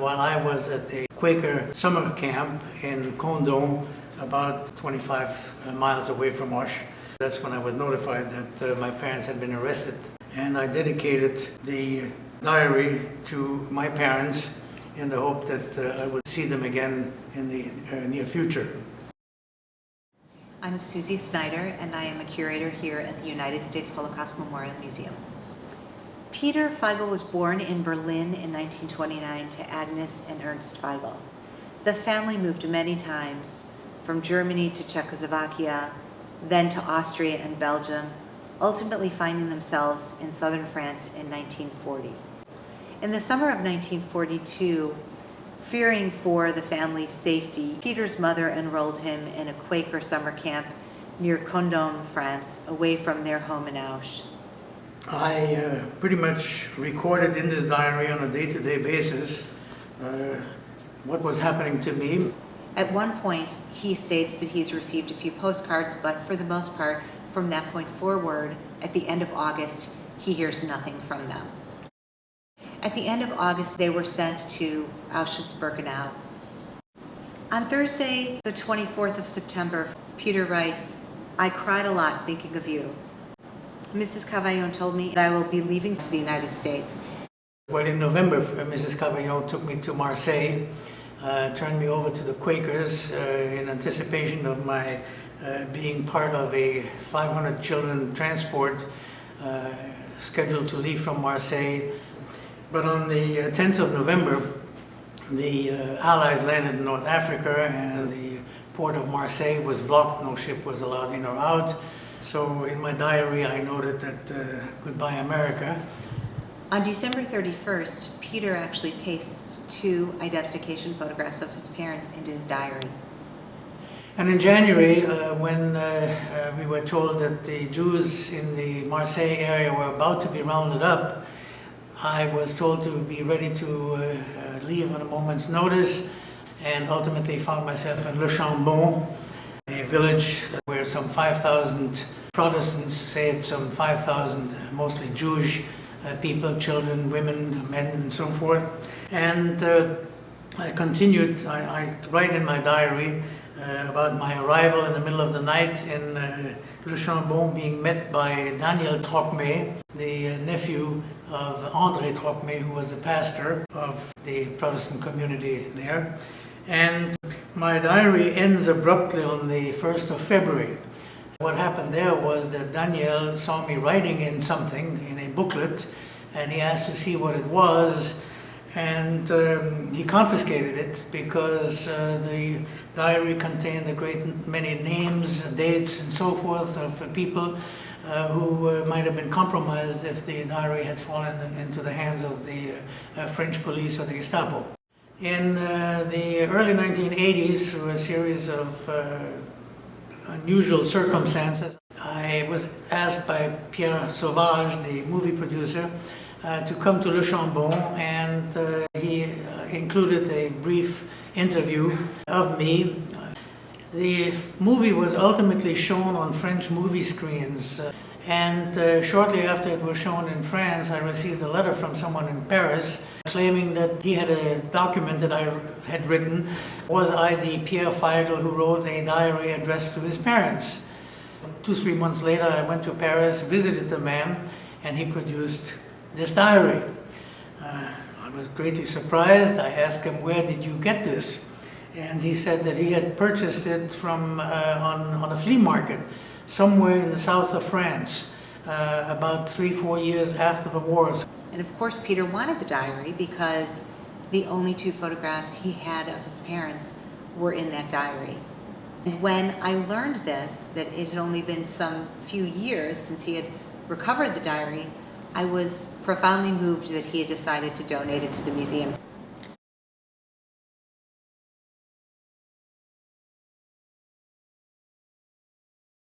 while I was at a Quaker summer camp in Condom, about 25 miles away from Osh. That's when I was notified that my parents had been arrested. And I dedicated the diary to my parents in the hope that I would see them again in the near future. I'm Susie Snyder, and I am a curator here at the United States Holocaust Memorial Museum. Peter Feigl was born in Berlin in 1929 to Agnes and Ernst Feigl. The family moved many times, from Germany to Czechoslovakia, then to Austria and Belgium, ultimately finding themselves in southern France in 1940. In the summer of 1942, fearing for the family's safety, Peter's mother enrolled him in a Quaker summer camp near Condom, France, away from their home in Auch. I pretty much recorded in this diary on a day-to-day basis what was happening to me. At one point, he states that he's received a few postcards, but for the most part, from that point forward, at the end of August, he hears nothing from them. At the end of August, they were sent to Auschwitz-Birkenau. On Thursday, the 24th of September, Peter writes, "I cried a lot thinking of you. Mrs. Cavaillon told me that I will be leaving to the United States." Well, in November, Mrs. Cavaillon took me to Marseille, turned me over to the Quakers in anticipation of my being part of a 500 children transport scheduled to leave from Marseille. But on the 10th of November, the Allies landed in North Africa and the port of Marseille was blocked. No ship was allowed in or out. So in my diary, I noted that goodbye America. On December 31st, Peter actually pastes 2 identification photographs of his parents into his diary. And in January, when we were told that the Jews in the Marseille area were about to be rounded up, I was told to be ready to leave on a moment's notice, and ultimately found myself in Le Chambon, a village where some 5,000 Protestants saved some 5,000 mostly Jewish people, children, women, men, and so forth. And I continued, I write in my diary about my arrival in the middle of the night in Le Chambon, being met by Daniel Trocmé, the nephew of André Trocmé, who was the pastor of the Protestant community there. And my diary ends abruptly on the 1st of February. What happened there was that Daniel saw me writing in something, in a booklet, and he asked to see what it was, and he confiscated it because the diary contained a great many names, dates, and so forth of people who might have been compromised if the diary had fallen into the hands of the French police or the Gestapo. In the early 1980s, through a series of unusual circumstances, I was asked by Pierre Sauvage, the movie producer, to come to Le Chambon, and he included a brief interview of me. The movie was ultimately shown on French movie screens, and shortly after it was shown in France, I received a letter from someone in Paris claiming that he had a document that I had written. Was I the Pierre Feigl who wrote a diary addressed to his parents? 2-3 months later, I went to Paris, visited the man, and he produced this diary. I was greatly surprised. I asked him, "Where did you get this?" And he said that he had purchased it from on a flea market somewhere in the south of France, about 3-4 years after the war. And of course, Peter wanted the diary because the only 2 photographs he had of his parents were in that diary. And when I learned this, that it had only been some few years since he had recovered the diary, I was profoundly moved that he had decided to donate it to the museum.